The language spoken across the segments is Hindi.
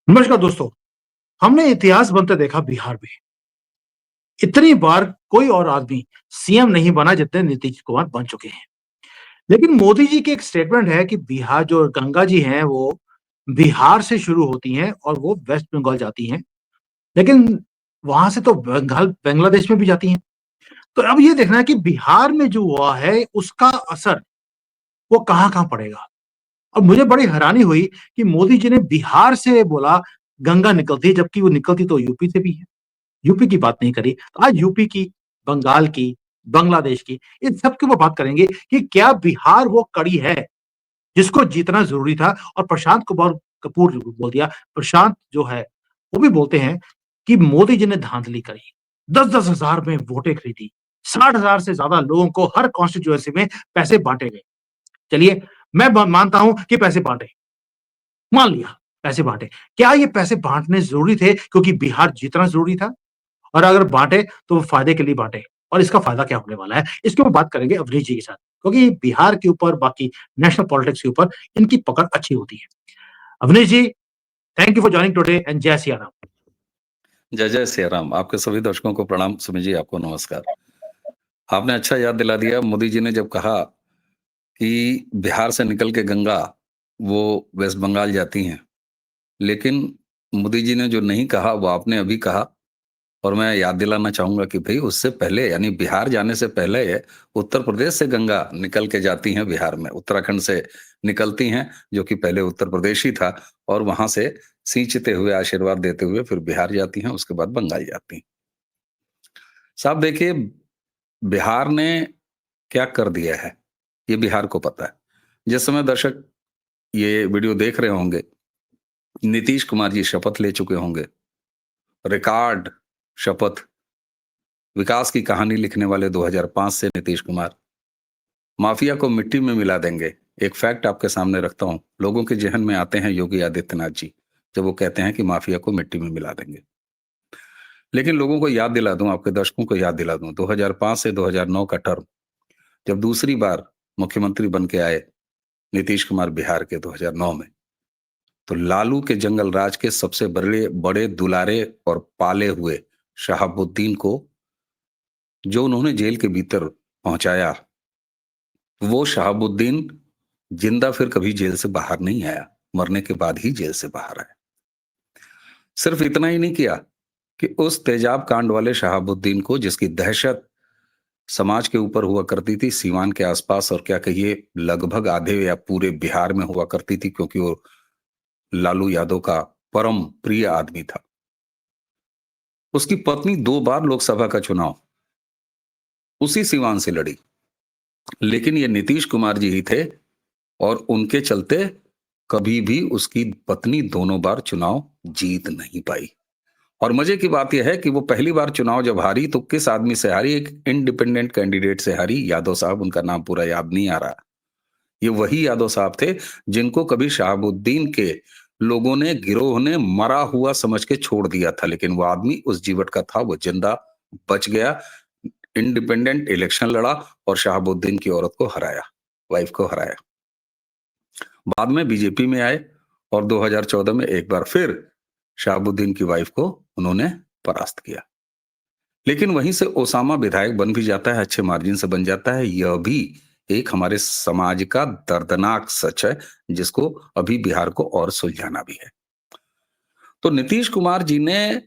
नमस्कार दोस्तों। हमने इतिहास बनते देखा बिहार में। इतनी बार कोई और आदमी सीएम नहीं बना जितने नीतीश कुमार बन चुके हैं। लेकिन मोदी जी की एक स्टेटमेंट है कि बिहार जो गंगा जी हैं वो बिहार से शुरू होती हैं और वो वेस्ट बंगाल जाती हैं। लेकिन वहां से तो बंगाल बांग्लादेश में भी जाती हैं। तो अब ये देखना है कि बिहार में जो हुआ है उसका असर वो कहाँ-कहाँ पड़ेगा। और मुझे बड़ी हैरानी हुई कि मोदी जी ने बिहार से बोला गंगा निकलती है जबकि वो निकलती तो यूपी से भी है। यूपी की बात नहीं करी। तो आज यूपी की, बंगाल की, बांग्लादेश की, इन सब की वो बात करेंगे कि क्या बिहार वो कड़ी है, जिसको जीतना ज़रूरी था और प्रशांत कुमार कपूर बोल दिया। प्रशांत जो है, वो भी बोलते हैं कि मोदी जी ने धांधली करी। 10-10 हज़ार में वोटें खरीदी। 60,000 से ज़्यादा लोगों को हर कॉन्स्टिट्यूएंसी में पैसे बाँटे गए। चलिए, मैं मानता हूँ कि पैसे बाँटे। मान लिया, पैसे बाँटे। क्या ये पैसे बाँटने ज़रूरी थे क्योंकि बिहार जीतना ज़रूरी था? और अगर बाँटे तो वो फ़ायदे के लिए बाँटे और इसका फ़ायदा क्या होने वाला है, इसके ऊपर बात करेंगे अवनीश जी के साथ। क्योंकि बिहार के ऊपर बाकी नेशनल पॉलिटिक्स के ऊपर इनकी पकड़ अच्छी होती है। Avnish ji, thank you for joining today and जय सिया राम। जय जय सिया राम। आपके सभी दर्शकों को प्रणाम। सुमित जी, आपको नमस्कार। आपने अच्छा याद दिला दिया। मोदी जी ने जब कहा कि बिहार से निकल के गंगा वो वेस्ट बंगाल जाती हैं, लेकिन मोदी जी ने जो नहीं कहा वो आपने अभी कहा। और मैं याद दिलाना चाहूंगा कि भाई उससे पहले यानी बिहार जाने से पहले उत्तर प्रदेश से गंगा निकल के जाती हैं बिहार में, उत्तराखंड से निकलती हैं, जो कि पहले उत्तर प्रदेश ही था। और वहां से सींचते हुए आशीर्वाद देते हुए फिर बिहार जाती हैं, उसके बाद बंगाल जाती हैं। साहब देखिए, बिहार ने क्या कर दिया है, ये बिहार को पता है। जिस समय दर्शक ये वीडियो देख रहे होंगे, नीतीश कुमार जी शपथ ले चुके होंगे। रिकॉर्ड शपथ, विकास की कहानी लिखने वाले 2005 से नीतीश कुमार माफिया को मिट्टी में मिला देंगे। एक फैक्ट आपके सामने रखता हूं, लोगों के जहन में आते हैं योगी आदित्यनाथ जी जब वो कहते हैं कि माफिया को मिट्टी में मिला देंगे। लेकिन लोगों को याद दिला दूं, आपके दर्शकों को याद दिला दूं, 2005 से 2009 का टर्म, जब दूसरी बार मुख्यमंत्री बन के आए नीतीश कुमार बिहार के 2009 में, तो लालू के जंगल राज के सबसे बड़े बड़े दुलारे और पाले हुए शहाबुद्दीन को जो उन्होंने जेल के भीतर पहुंचाया, वो शहाबुद्दीन जिंदा फिर कभी जेल से बाहर नहीं आया, मरने के बाद ही जेल से बाहर आया। सिर्फ इतना ही नहीं किया कि उस तेजाब कांड वाले शहाबुद्दीन को, जिसकी दहशत समाज के ऊपर हुआ करती थी, सीवान के आसपास और क्या कहिए लगभग आधे या पूरे बिहार में हुआ करती थी, क्योंकि वो लालू यादव का परम प्रिय आदमी था। उसकी पत्नी 2 बार लोकसभा का चुनाव उसी सीवान से लड़ी, लेकिन ये नीतीश कुमार जी ही थे और उनके चलते कभी भी उसकी पत्नी दोनों बार चुनाव जीत नहीं पाई। और मजे की बात यह है कि वो पहली बार चुनाव जब हारी तो किस आदमी से हारी, एक इंडिपेंडेंट कैंडिडेट से हारी, यादव साहब, उनका नाम पूरा याद नहीं आ रहा। ये वही यादव साहब थे जिनको कभी शहाबुद्दीन के लोगों ने, गिरोह ने मरा हुआ समझ के छोड़ दिया था, लेकिन वो आदमी उस जीवट का था, वो जिंदा बच गया, इंडिपेंडेंट इलेक्शन लड़ा और शहाबुद्दीन की औरत को हराया, वाइफ को हराया। बाद में बीजेपी में आए और 2014 में एक बार फिर शहाबुद्दीन की वाइफ को उन्होंने परास्त किया। लेकिन वहीं से ओसामा विधायक बन भी जाता है, अच्छे मार्जिन से बन जाता है। यह भी एक हमारे समाज का दर्दनाक सच है, जिसको अभी बिहार को और सुलझाना भी है। तो नीतीश कुमार जी ने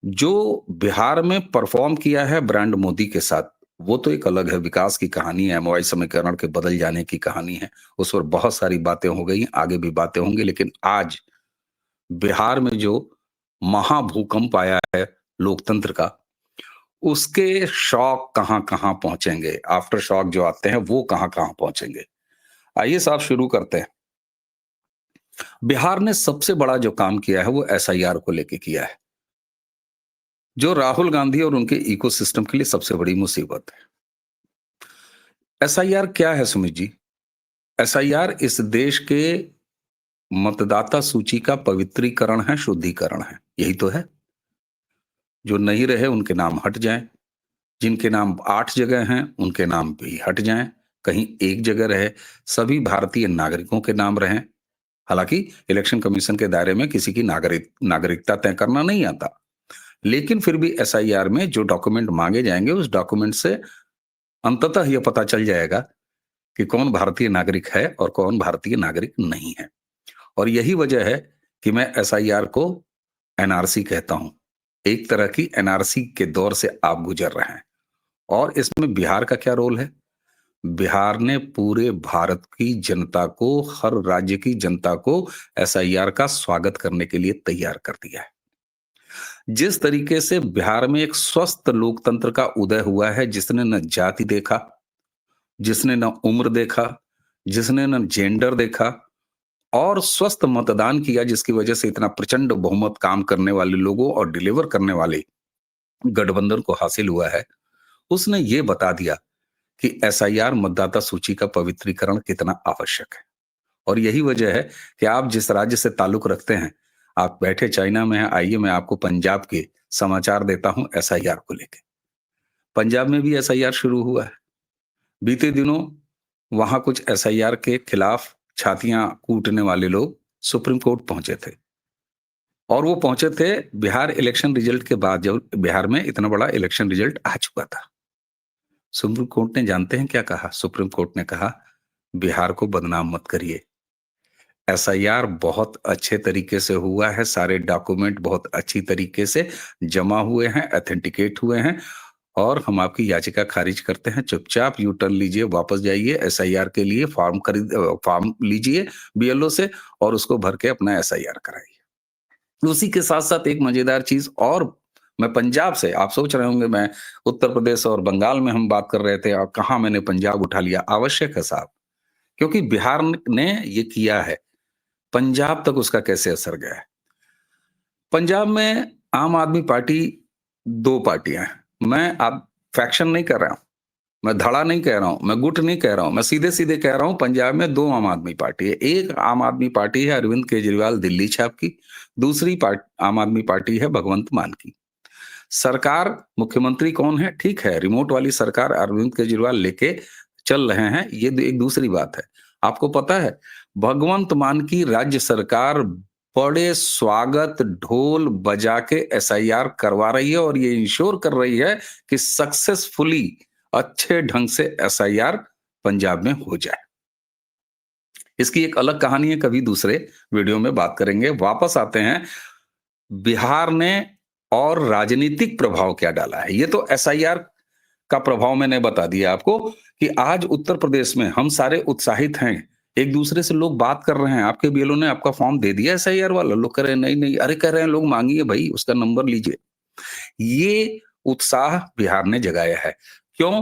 जो बिहार में परफॉर्म किया है ब्रांड मोदी के साथ, वो तो एक अलग है। विकास की कहानी है, एमवाई समीकरण के बदल जाने की कहानी है। उस पर बहुत सारी बातें हो गई, आगे भी बातें होंगी, लेकिन आज बिहार में जो महाभूकंप आया है लोकतंत्र का, उसके शॉक कहां कहां पहुंचेंगे, आफ्टर शॉक जो आते हैं वो कहां कहां पहुंचेंगे। आइए साहब शुरू करते हैं। बिहार ने सबसे बड़ा जो काम किया है वो एसआईआर को लेके किया है, जो राहुल गांधी और उनके इकोसिस्टम के लिए सबसे बड़ी मुसीबत है। एसआईआर क्या है सुमित जी? एसआईआर इस देश के मतदाता सूची का पवित्रीकरण है, शुद्धिकरण है, यही तो है। जो नहीं रहे उनके नाम हट जाएं, जिनके नाम 8 जगह हैं उनके नाम भी हट जाएं, कहीं एक जगह रहे, सभी भारतीय नागरिकों के नाम रहें। हालांकि इलेक्शन कमीशन के दायरे में किसी की नागरिकता तय करना नहीं आता, लेकिन फिर भी एसआईआर में जो डॉक्यूमेंट मांगे जाएंगे उस डॉक्यूमेंट से अंततः यह पता चल जाएगा कि कौन भारतीय नागरिक है और कौन भारतीय नागरिक नहीं है। और यही वजह है कि मैं एसआईआर को एनआरसी कहता हूं। एक तरह की एनआरसी के दौर से आप गुजर रहे हैं। और इसमें बिहार का क्या रोल है? बिहार ने पूरे भारत की जनता को, हर राज्य की जनता को एसआईआर का स्वागत करने के लिए तैयार कर दिया है। जिस तरीके से बिहार में एक स्वस्थ लोकतंत्र का उदय हुआ है, जिसने न जाति देखा, जिसने न उम्र देखा, जिसने न जेंडर देखा, और स्वस्थ मतदान किया, जिसकी वजह से इतना प्रचंड बहुमत काम करने वाले लोगों और डिलीवर करने वाले गठबंधन को हासिल हुआ है, उसने ये बता दिया कि एसआईआर मतदाता सूची का पवित्रीकरण कितना आवश्यक है। और यही वजह है कि आप जिस राज्य से ताल्लुक रखते हैं, आप बैठे चाइना में हैं, आइए मैं आपको पंजाब के समाचार देता हूं एसआईआर को लेकर। पंजाब में भी एसआईआर शुरू हुआ है। बीते दिनों वहां कुछ एसआईआर के खिलाफ छातियां कूटने वाले लोग सुप्रीम कोर्ट पहुंचे थे। और वो पहुंचे थे बिहार इलेक्शन रिजल्ट के बाद, जब बिहार में इतना बड़ा इलेक्शन रिजल्ट आ चुका था। सुप्रीम कोर्ट ने जानते हैं क्या कहा? सुप्रीम कोर्ट ने कहा, बिहार को बदनाम मत करिए। एसआईआर बहुत अच्छे तरीके से हुआ है, सारे डॉक्यूमेंट बहुत अच्छी तरीके से जमा हुए हैं, ऑथेंटिकेट हुए हैं, और हम आपकी याचिका खारिज करते हैं। चुपचाप यू टर्न लीजिए, वापस जाइए, एसआईआर के लिए फॉर्म लीजिए बीएलओ से और उसको भर के अपना एसआईआर कराइए। उसी के साथ साथ एक मजेदार चीज और, मैं पंजाब से, आप सोच रहे होंगे मैं उत्तर प्रदेश और बंगाल में हम बात कर रहे थे और कहां मैंने पंजाब उठा लिया। आवश्यक है साहब, क्योंकि बिहार ने ये किया है, पंजाब तक उसका कैसे असर गया है। पंजाब में आम आदमी पार्टी, दो पार्टियां हैं। मैं आप फैक्शन नहीं कर रहा हूं, मैं धड़ा नहीं कह रहा हूं, मैं गुट नहीं कह रहा हूं, मैं सीधे सीधे कह रहा हूं, पंजाब में दो आम आदमी पार्टी है। एक आम आदमी पार्टी है अरविंद केजरीवाल दिल्ली छाप की, दूसरी आम आदमी पार्टी है भगवंत मान की। सरकार, मुख्यमंत्री कौन है? ठीक है, रिमोट वाली सरकार अरविंद केजरीवाल लेके चल रहे हैं, ये एक दूसरी बात है। आपको पता है, भगवंत मान की राज्य सरकार बड़े स्वागत ढोल बजा के एसआईआर करवा रही है और ये इंश्योर कर रही है कि सक्सेसफुली, अच्छे ढंग से एसआईआर पंजाब में हो जाए। इसकी एक अलग कहानी है, कभी दूसरे वीडियो में बात करेंगे। वापस आते हैं, बिहार ने और राजनीतिक प्रभाव क्या डाला है। ये तो एसआईआर का प्रभाव मैंने बता दिया आपको कि आज उत्तर प्रदेश में हम सारे उत्साहित हैं, एक दूसरे से लोग बात कर रहे हैं। आपके बीएलओ ने आपका फॉर्म दे दिया एसआईआर वाला? लोग कह रहे हैं नहीं नहीं, अरे कह रहे हैं लोग मांगिए भाई, उसका नंबर लीजिए। ये उत्साह बिहार ने जगाया है। क्यों?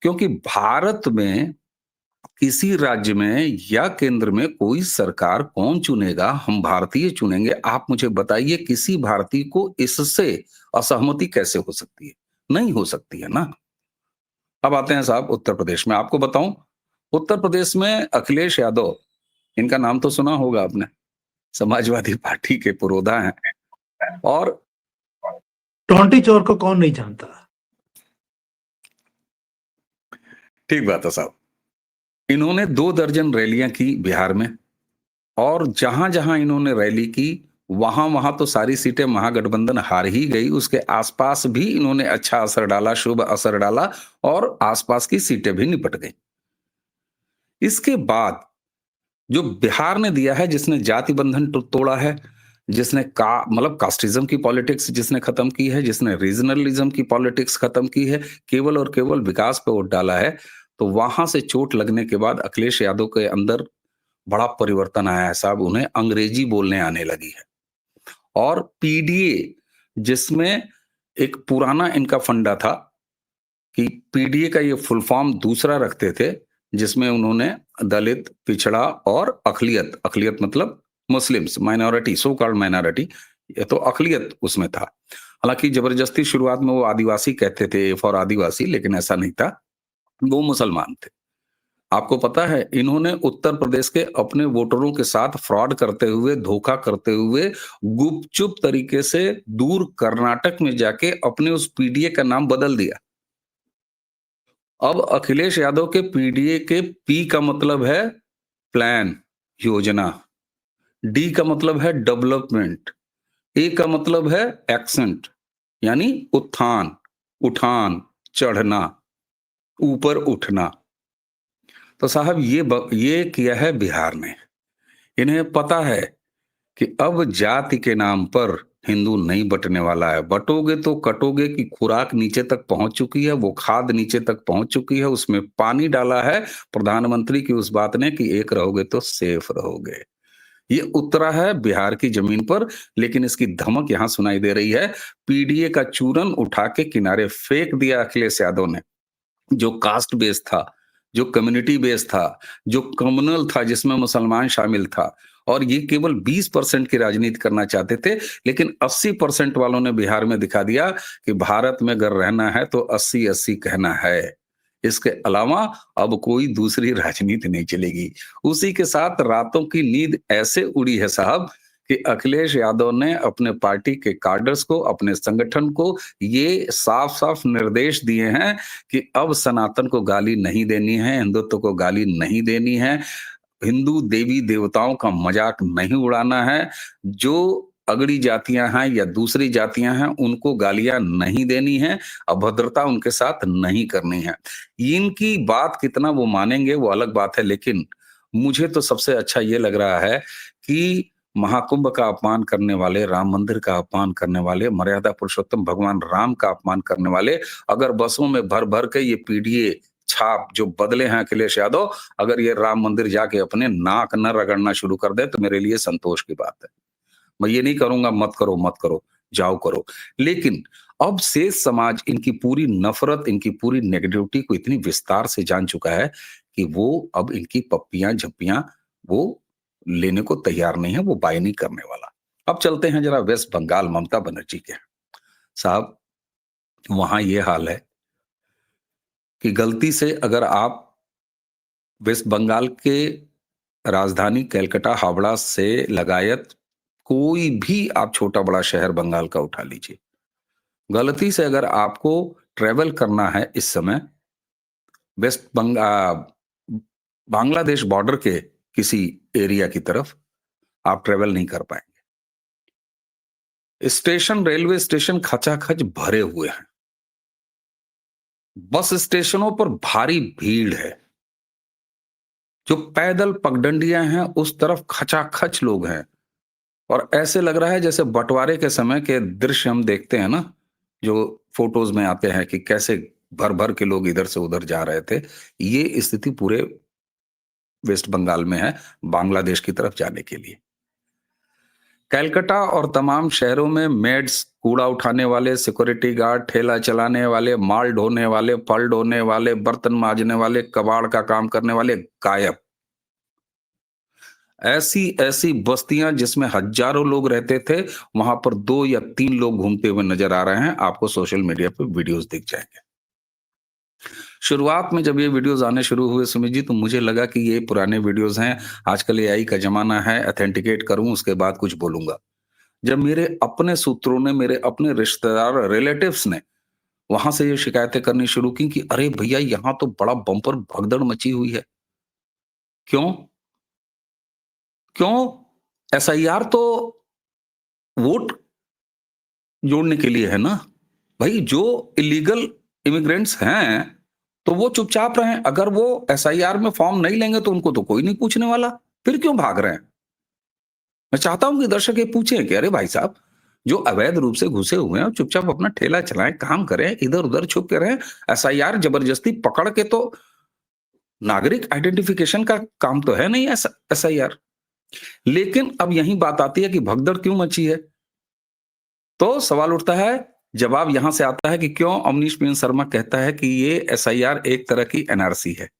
क्योंकि भारत में किसी राज्य में या केंद्र में कोई सरकार कौन चुनेगा? हम भारतीय चुनेंगे। आप मुझे बताइए, किसी भारतीय को इससे असहमति कैसे हो सकती है? नहीं हो सकती है ना। अब आते हैं साहब उत्तर प्रदेश में। आपको बताऊं, उत्तर प्रदेश में अखिलेश यादव, इनका नाम तो सुना होगा आपने, समाजवादी पार्टी के पुरोधा हैं। और टोंटी चोर को कौन नहीं जानता। ठीक बात है साहब, इन्होंने 2 दर्जन रैलियां की बिहार में, और जहां जहां इन्होंने रैली की वहां वहां तो सारी सीटें महागठबंधन हार ही गई। उसके आसपास भी इन्होंने अच्छा असर डाला, शुभ असर डाला, और आसपास की सीटें भी निपट गई। इसके बाद जो बिहार ने दिया है, जिसने जाति बंधन तोड़ा है, जिसने मतलब कास्टिज्म की पॉलिटिक्स जिसने खत्म की है, जिसने रीजनलिज्म की पॉलिटिक्स खत्म की है, केवल और केवल विकास पे वोट डाला है, तो वहां से चोट लगने के बाद अखिलेश यादव के अंदर बड़ा परिवर्तन आया है साहब। उन्हें अंग्रेजी बोलने आने लगी है। और पीडीए, जिसमें एक पुराना इनका फंडा था कि पीडीए का ये फुल फॉर्म दूसरा रखते थे, जिसमें उन्होंने दलित, पिछड़ा और अकलियत, अकलियत मतलब Muslims, minority, so called minority, ये तो अकलियत उसमें था। हालांकि जबरदस्ती शुरुआत में वो आदिवासी कहते थे, फॉर आदिवासी, लेकिन ऐसा नहीं था, वो मुसलमान थे। आपको पता है, इन्होंने उत्तर प्रदेश के अपने वोटरों के साथ फ्रॉड करते हुए, धोखा करते हुए, गुपचुप तरीके से दूर कर्नाटक में जाके अपने उस पीडीए का नाम बदल दिया। अब अखिलेश यादव के पीडीए के पी का मतलब है प्लान, योजना। डी का मतलब है डेवलपमेंट, ए का मतलब है एक्सेंट यानी उत्थान, उठान, चढ़ना, ऊपर उठना। तो साहब ये किया है बिहार ने। इन्हें पता है कि अब जाति के नाम पर हिंदू नहीं बंटने वाला है। बंटोगे तो कटोगे की खुराक नीचे तक पहुंच चुकी है, वो खाद नीचे तक पहुंच चुकी है, उसमें पानी डाला है प्रधानमंत्री की उस बात ने कि एक रहोगे तो सेफ रहोगे। ये उतरा है बिहार की जमीन पर, लेकिन इसकी धमक यहां सुनाई दे रही है। पीडीए का चूरन उठा के किनारे फेंक दिया अखिलेश यादव ने। जो कास्ट बेस था, जो कम्युनिटी बेस था, जो कम्युनल था जिसमें मुसलमान शामिल था, और ये केवल 20% की राजनीति करना चाहते थे, लेकिन 80% वालों ने बिहार में दिखा दिया कि भारत में अगर रहना है तो 80-80 कहना है। इसके अलावा अब कोई दूसरी राजनीति नहीं चलेगी। उसी के साथ रातों की नींद ऐसे उड़ी है साहब कि अखिलेश यादव ने अपने पार्टी के काडर्स को, अपने संगठन को ये साफ-साफ निर्देश दिए हैं कि अब सनातन को गाली नहीं देनी है, हिंदुत्व को गाली नहीं देनी है, हिंदू देवी देवताओं का मजाक नहीं उड़ाना है। जो अगड़ी जातियां हैं या दूसरी जातियां हैं उनको गालियां नहीं देनी है, अभद्रता उनके साथ नहीं करनी है। इनकी बात कितना वो मानेंगे वो अलग बात है, लेकिन मुझे तो सबसे अच्छा ये लग रहा है कि महाकुंभ का अपमान करने वाले, राम मंदिर का अपमान करने वाले, मर्यादा पुरुषोत्तम भगवान राम का अपमान करने वाले, अगर बसों में भर भर के ये पीडीए छाप जो बदले हैं अखिलेश यादव, अगर ये राम मंदिर जाके अपने नाक न रगड़ना शुरू कर दे तो मेरे लिए संतोष की बात है। मैं ये नहीं करूंगा मत करो मत करो, जाओ करो। लेकिन अब शेष समाज इनकी पूरी नफरत, इनकी पूरी नेगेटिविटी को इतनी विस्तार से जान चुका है कि वो अब इनकी पप्पियां झप्पियां वो लेने को तैयार नहीं है, वो बाय नहीं करने वाला। अब चलते हैं जरा वेस्ट बंगाल, ममता बनर्जी के। साहब वहां ये हाल है कि गलती से अगर आप वेस्ट बंगाल के राजधानी कलकत्ता, हावड़ा से लगायत कोई भी आप छोटा बड़ा शहर बंगाल का उठा लीजिए, गलती से अगर आपको ट्रेवल करना है इस समय वेस्ट बांग्लादेश बॉर्डर के किसी एरिया की तरफ, आप ट्रेवल नहीं कर पाएंगे। स्टेशन, रेलवे स्टेशन खचाखच भरे हुए हैं, बस स्टेशनों पर भारी भीड़ है, जो पैदल पगडंडियां हैं उस तरफ खचाखच लोग हैं, और ऐसे लग रहा है जैसे बंटवारे के समय के दृश्य हम देखते हैं ना, जो फोटोज में आते हैं कि कैसे भर भर के लोग इधर से उधर जा रहे थे। ये स्थिति पूरे वेस्ट बंगाल में है बांग्लादेश की तरफ जाने के लिए। कलकत्ता और तमाम शहरों में मेड्स, कूड़ा उठाने वाले, सिक्योरिटी गार्ड, ठेला चलाने वाले, माल ढोने वाले, फल ढोने वाले, बर्तन मांजने वाले, कबाड़ का काम करने वाले गायब। ऐसी ऐसी बस्तियां जिसमें हजारों लोग रहते थे, वहां पर 2 या 3 लोग घूमते हुए नजर आ रहे हैं। आपको सोशल मीडिया पे वीडियोस दिख जाएंगे। शुरुआत में जब ये वीडियोस आने शुरू हुए सुमित जी, तो मुझे लगा कि ये पुराने वीडियोस हैं, आजकल एआई का जमाना है, ऑथेंटिकेट करूं उसके बाद कुछ बोलूंगा। जब मेरे अपने सूत्रों ने, मेरे अपने रिश्तेदार, रिलेटिव्स ने वहां से ये शिकायतें करनी शुरू की कि अरे भैया यहाँ तो बड़ा बम्पर भगदड़ मची हुई है। क्यों? क्यों? एसआईआर तो वोट जोड़ने के लिए है ना। भाई जो इलीगल इमिग्रेंट्स हैं तो वो चुपचाप रहें। अगर वो एसआईआर में फॉर्म नहीं लेंगे तो उनको तो कोई नहीं पूछने वाला, फिर क्यों भाग रहे हैं? मैं चाहता हूं कि दर्शक ये पूछें कि अरे भाई साहब, जो अवैध रूप से घुसे हुए हैं चुपचाप अपना ठेला चलाएं, काम करें, इधर उधर छुप के रहें। एसआईआर जबरदस्ती पकड़ के तो नागरिक आइडेंटिफिकेशन का काम तो है नहीं एसआईआर। लेकिन अब यही बात आती है कि भगदड़ क्यों मची है। तो सवाल उठता है, जवाब यहां से आता है कि क्यों अवनीश पी शर्मा कहता है कि ये एसआईआर एक तरह की एनआरसी है।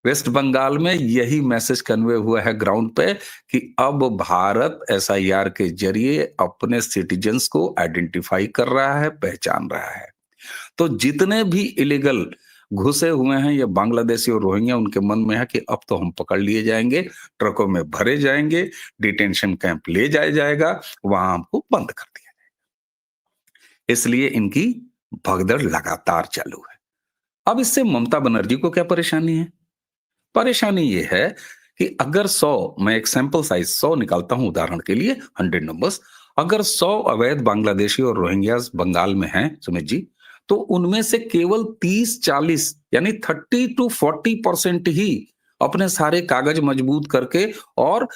वेस्ट बंगाल में यही मैसेज कन्वे हुआ है ग्राउंड पे कि अब भारत एसआईआर के जरिए अपने सिटीजन्स को आइडेंटिफाई कर रहा है, पहचान रहा है। तो जितने भी इलीगल घुसे हुए हैं ये बांग्लादेशी और रोहिंग्या, उनके मन में है कि अब तो हम पकड़ लिए जाएंगे, ट्रकों में भरे जाएंगे, डिटेंशन कैंप ले जाया जाएगा, वहां हमको बंद कर दिया। इसलिए इनकी भगदड़ लगातार चालू है। अब इससे ममता बनर्जी को क्या परेशानी है? परेशानी ये है कि अगर 100, मैं एक सैंपल साइज 100 निकालता हूं उदाहरण के लिए, 100 नंबर्स, अगर 100 अवैध बांग्लादेशी और रोहिंग्यास बंगाल में हैं सुमित जी, तो उनमें से केवल 30-40 यानी 30 to 40% ही अपने सारे कागज मजबूत करके और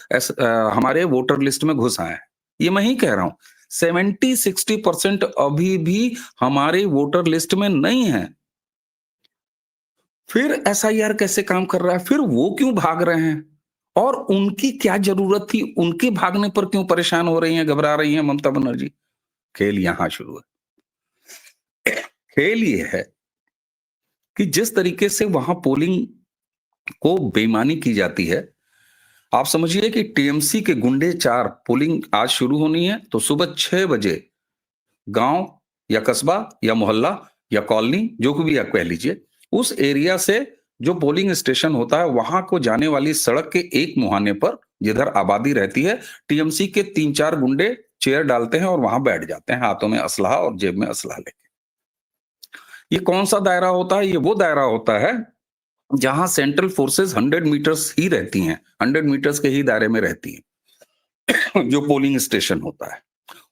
हमारे वोटर लिस्ट में घुस आए हैं। ये मैं ही कह रहा हूं, 70-60% अभी भी हमारे वोटर लिस्ट में नहीं है। फिर एसआईआर कैसे काम कर रहा है? फिर वो क्यों भाग रहे हैं? और उनकी क्या जरूरत थी? उनके भागने पर क्यों परेशान हो रही हैं, घबरा रही हैं ममता बनर्जी? खेल यहां शुरू है। खेल ये है कि जिस तरीके से वहां पोलिंग को बेईमानी की जाती है, आप समझिए कि टीएमसी के गुंडे 4 पोलिंग आज शुरू होनी है तो सुबह 6 बजे गांव या कस्बा या मोहल्ला या कॉलोनी जो भी आप कह लीजिए, उस एरिया से जो पोलिंग स्टेशन होता है वहां को जाने वाली सड़क के एक मुहाने पर जिधर आबादी रहती है, टीएमसी के 3-4 गुंडे चेयर डालते हैं और वहां बैठ जाते हैं, हाथों में असलहा और जेब में असलहा लेके। ये कौन सा दायरा होता है? ये वो दायरा होता है जहां सेंट्रल फोर्सेस 100 मीटर्स ही रहती हैं, 100 मीटर्स के ही दायरे में रहती हैं। जो पोलिंग स्टेशन होता है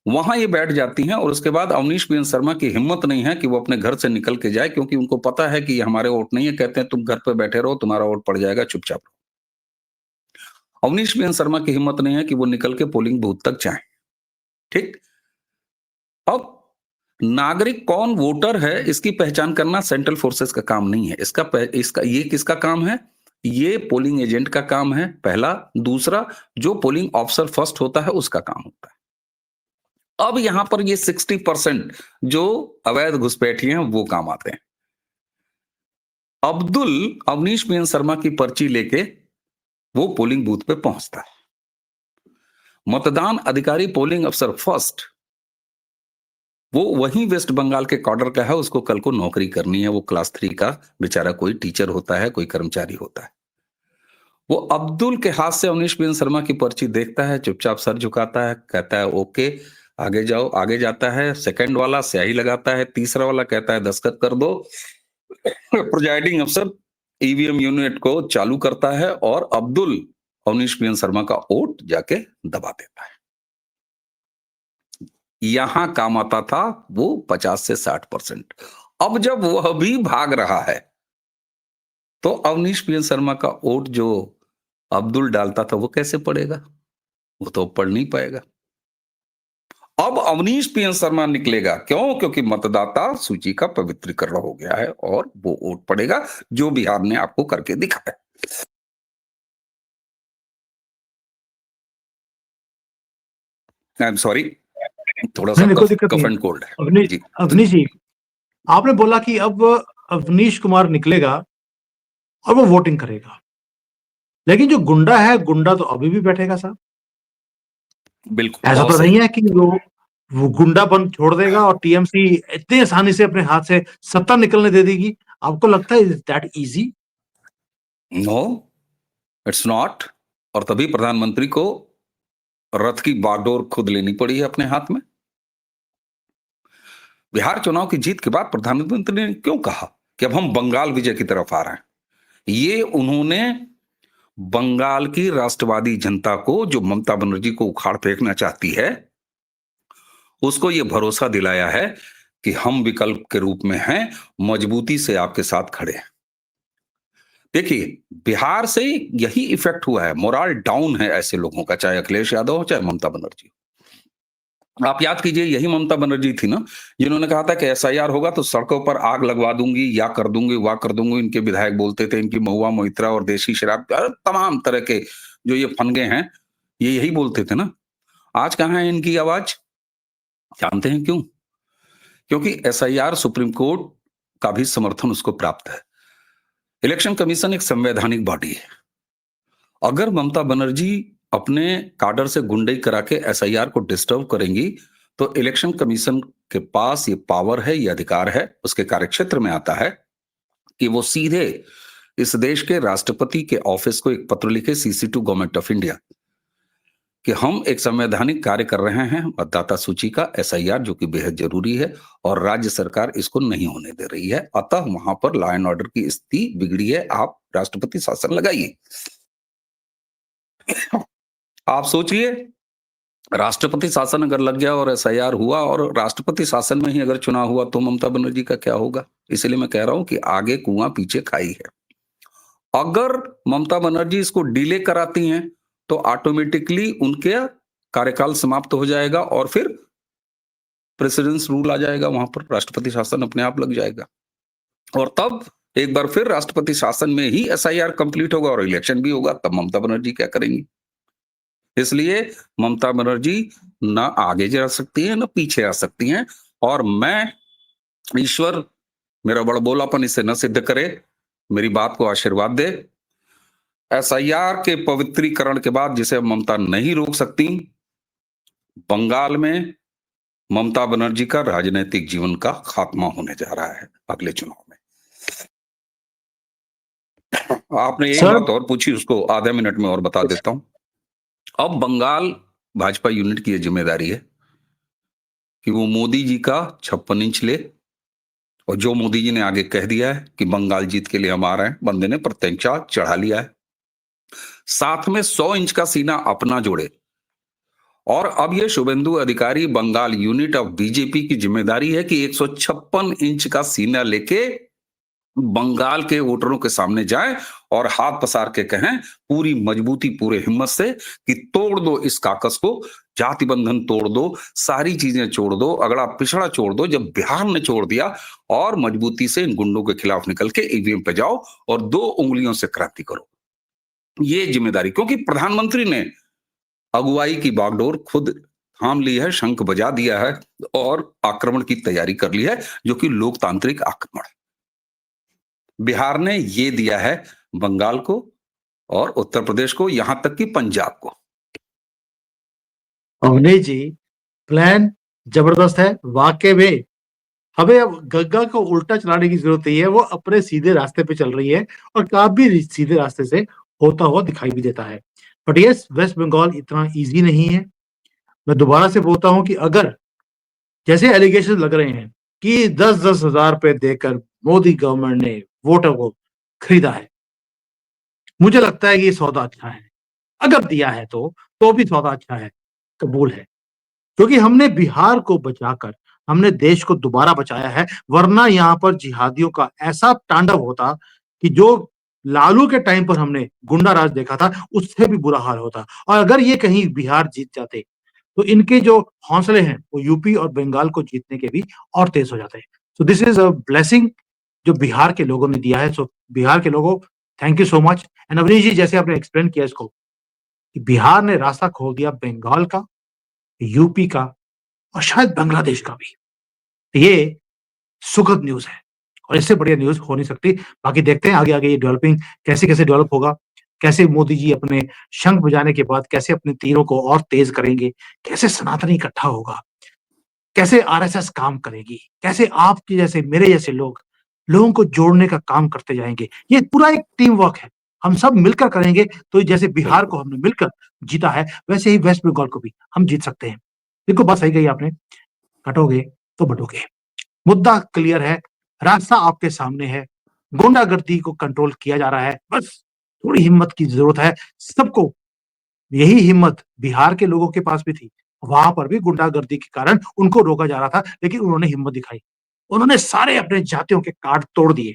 वहां ये बैठ जाती हैं और उसके बाद अवनीश बेन शर्मा की हिम्मत नहीं है कि वो अपने घर से निकल के जाए, क्योंकि उनको पता है कि ये हमारे वोट नहीं है। कहते हैं तुम घर पे बैठे रहो, तुम्हारा वोट पड़ जाएगा, चुपचाप रहो। अवनीश बेन शर्मा की हिम्मत नहीं है कि वो निकल के पोलिंग बूथ तक जाए। ठीक, अब नागरिक कौन वोटर है इसकी पहचान करना सेंट्रल फोर्सेस का काम नहीं है। इसका ये किसका काम है? ये पोलिंग एजेंट का काम है, पहला। दूसरा, जो पोलिंग ऑफिसर फर्स्ट होता है उसका काम होता है। अब यहां पर ये 60% जो अवैध घुसपैठिए हैं वो काम आते हैं। अब्दुल अवनीश बेन शर्मा की पर्ची लेके वो पोलिंग बूथ पे पहुंचता है। मतदान अधिकारी पोलिंग अफसर फर्स्ट, वो वही वेस्ट बंगाल के कॉडर का है, उसको कल को नौकरी करनी है। वो क्लास 3 का बेचारा कोई टीचर होता है, कोई कर्मचारी होता है। वो अब्दुल के हाथ से अवनीश बेन शर्मा की पर्ची देखता है, चुपचाप सर झुकाता है, कहता है ओके आगे जाओ। आगे जाता है, सेकंड वाला स्याही लगाता है, तीसरा वाला कहता है दस्तखत कर दो। प्रिजाइडिंग अफसर ईवीएम यूनिट को चालू करता है और अब्दुल अवनीश बेन शर्मा का वोट जाके दबा देता है। यहां काम आता था वो 50 से 60%। अब जब वह भी भाग रहा है तो अवनीश बेन शर्मा का वोट जो अब्दुल डालता था वो कैसे पड़ेगा? वो तो पढ़ नहीं पाएगा। अब अवनीश बेन शर्मा निकलेगा, क्यों? क्योंकि मतदाता सूची का पवित्रीकरण हो गया है और वो वोट पड़ेगा जो बिहार ने आपको करके दिखाया। आई एम सॉरी, थोड़ा सा नहीं, कोई दिक्कत कफ नहीं है। एंड कोल्ड है अवनीश जी। अवनीश जी, आपने बोला कि अब अवनीश कुमार निकलेगा और वो वोटिंग करेगा, लेकिन जो गुंडा है, गुंडा तो अभी भी बैठेगा साहब। बिल्कुल, ऐसा बहुत तो सही। नहीं है कि वो गुंडापन छोड़ देगा और टीएमसी इतनी आसानी से अपने हाथ से सत्ता निकलने दे देगी। आपको लगता है is that easy? No, it's not. और तभी प्रधानमंत्री को रथ की बागडोर खुद लेनी पड़ी है अपने हाथ में। बिहार चुनाव की जीत के बाद प्रधानमंत्री ने क्यों कहा कि अब हम बंगाल विजय की तरफ आ रहे हैं? ये उन्होंने बंगाल की राष्ट्रवादी जनता को, जो ममता बनर्जी को उखाड़ फेंकना चाहती है, उसको ये भरोसा दिलाया है कि हम विकल्प के रूप में हैं, मजबूती से आपके साथ खड़े हैं। देखिए, बिहार से यही इफेक्ट हुआ है, मोरल डाउन है ऐसे लोगों का, चाहे अखिलेश यादव हो चाहे ममता बनर्जी हो। आप याद कीजिए, यही ममता बनर्जी थी ना जिन्होंने कहा था कि एसआईआर होगा तो सड़कों पर आग लगवा दूंगी, या कर दूंगी, वाह कर दूंगी। इनके विधायक बोलते थे इनकी महुआ मोइत्रा और देशी शराब, तमाम तरह के जो ये फनगे हैं, ये यही बोलते थे ना। आज कहां है इनकी आवाज? जानते हैं क्यों? क्योंकि एसआईआर सुप्रीम कोर्ट का भी समर्थन उसको प्राप्त है। इलेक्शन कमीशन एक संवैधानिक बॉडी है। अगर ममता बनर्जी अपने काडर से गुंडई करा के एसआईआर को डिस्टर्ब करेंगी तो इलेक्शन कमीशन के पास ये पावर है, ये अधिकार है, उसके कार्यक्षेत्र में आता है कि वो सीधे इस देश के राष्ट्रपति के ऑफिस को एक पत्र लिखे, CC to government of India, कि हम एक संवैधानिक कार्य कर रहे हैं मतदाता सूची का एसआईआर, जो कि बेहद जरूरी है और राज्य सरकार इसको नहीं होने दे रही है। अतः वहां पर लॉ एंड ऑर्डर की स्थिति बिगड़ी है, आप राष्ट्रपति शासन लगाइए। आप सोचिए, राष्ट्रपति शासन अगर लग गया और एसआईआर हुआ और राष्ट्रपति शासन में ही अगर चुनाव हुआ तो ममता बनर्जी का क्या होगा? इसलिए मैं कह रहा हूं कि आगे कुआं पीछे खाई है। अगर ममता बनर्जी इसको डिले कराती हैं तो ऑटोमेटिकली उनके कार्यकाल समाप्त हो जाएगा और फिर प्रेसिडेंस रूल आ जाएगा, वहां पर राष्ट्रपति शासन अपने आप लग जाएगा और तब एक बार फिर राष्ट्रपति शासन में ही एसआईआर कंप्लीट होगा और इलेक्शन भी होगा। तब ममता बनर्जी क्या करेंगी? इसलिए ममता बनर्जी ना आगे जा सकती है ना पीछे आ सकती हैं और मैं, ईश्वर मेरा बड़बोलापन इसे न सिद्ध करे, मेरी बात को आशीर्वाद दे। एसआईआर के पवित्रीकरण के बाद जिसे ममता नहीं रोक सकती, बंगाल में ममता बनर्जी का राजनीतिक जीवन का खात्मा होने जा रहा है अगले चुनाव में। आपने एक सर बात और पूछी, उसको आधे मिनट में और बता देता हूं। अब बंगाल भाजपा यूनिट की यह जिम्मेदारी है कि वो मोदी जी का 56 इंच ले, और जो मोदी जी ने आगे कह दिया है कि बंगाल जीत के लिए हम आ रहे हैं, बंदे ने प्रत्यंचा चढ़ा लिया है। साथ में 100 इंच का सीना अपना जोड़े। और अब ये शुभेंदु अधिकारी बंगाल यूनिट ऑफ बीजेपी की जिम्मेदारी है कि 156 इंच का सीना लेके बंगाल के वोटरों के सामने जाएं और हाथ पसार के कहें पूरी मजबूती पूरे हिम्मत से कि तोड़ दो इस काकस को, जाति बंधन तोड़ दो, सारी चीजें छोड़ दो, अगड़ा पिछड़ा छोड़ दो। जब बिहार ने छोड़ दिया और मजबूती से इन गुंडों के खिलाफ निकल के ईवीएम पे जाओ और 2 उंगलियों से क्रांति करो। ये जिम्मेदारी, क्योंकि प्रधानमंत्री ने अगुवाई की बागडोर खुद थाम ली है, शंख बजा दिया है और आक्रमण की तैयारी कर ली है, जो कि लोकतांत्रिक आक्रमण है। बिहार ने ये दिया है बंगाल को और उत्तर प्रदेश को, यहां तक कि पंजाब को। अवनीश जी, प्लान जबरदस्त है वाकई में। हमें अब गंगा को उल्टा चलाने की जरूरत नहीं है, वो अपने सीधे रास्ते पे चल रही है और काम भी सीधे रास्ते से होता हुआ दिखाई भी देता है। बट यस, वेस्ट बंगाल इतना इजी नहीं है। मैं दोबारा से बोलता हूं कि अगर जैसे एलिगेशन लग रहे हैं कि 10-10 हजार रुपए देकर मोदी गवर्नमेंट ने वोटर को खरीदा है, मुझे लगता है कि ये सौदा अच्छा है। अगर दिया है तो भी सौदा अच्छा है, कबूल है। क्योंकि हमने बिहार को बचाकर हमने देश को दोबारा बचाया है, वरना यहाँ पर जिहादियों का ऐसा तांडव होता कि जो लालू के टाइम पर हमने गुंडा राज देखा था उससे भी बुरा हाल होता। और अगर ये कहीं बिहार जीत जाते तो इनके जो हौसले हैं वो यूपी और बंगाल को जीतने के भी और तेज हो जाते हैं। So this is a blessing जो बिहार के लोगों ने दिया है। सो बिहार के लोगों, thank you so much. And Avnish ji, जैसे आपने एक्सप्लेन किया इसको कि बिहार ने रास्ता खोल दिया बंगाल का, यूपी का और शायद बांग्लादेश का भी, ये सुखद न्यूज है और इससे बढ़िया न्यूज हो नहीं सकती। बाकी देखते हैं आगे आगे ये डेवलपिंग कैसे कैसे डेवलप होगा, कैसे मोदी जी अपने शंख बजाने के बाद कैसे अपने तीरों को और तेज करेंगे, कैसे सनातनी इकट्ठा होगा, कैसे आरएसएस काम करेगी, कैसे आपके जैसे मेरे जैसे लोग लोगों को जोड़ने का काम करते जाएंगे। ये पूरा एक टीम वर्क है, हम सब मिलकर करेंगे तो जैसे बिहार को हमने मिलकर जीता है वैसे ही वेस्ट बंगाल को भी हम जीत सकते हैं। देखो बात सही कही आपने, कटोगे तो बटोगे। मुद्दा क्लियर है, रास्ता आपके सामने है, गुंडागर्दी को कंट्रोल किया जा रहा है, बस थोड़ी हिम्मत की जरूरत है सबको। यही हिम्मत बिहार के लोगों के पास भी थी, वहां पर भी गुंडागर्दी के कारण उनको रोका जा रहा था, लेकिन उन्होंने हिम्मत दिखाई। उन्होंने सारे अपने जातियों के कार्ड तोड़ दिए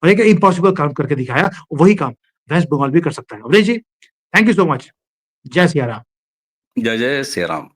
और एक इम्पॉसिबल काम करके दिखाया। वही काम वेस्ट बंगाल भी कर सकता है। Avnish ji, thank you so much. जय सिया राम। जय जय श्री राम।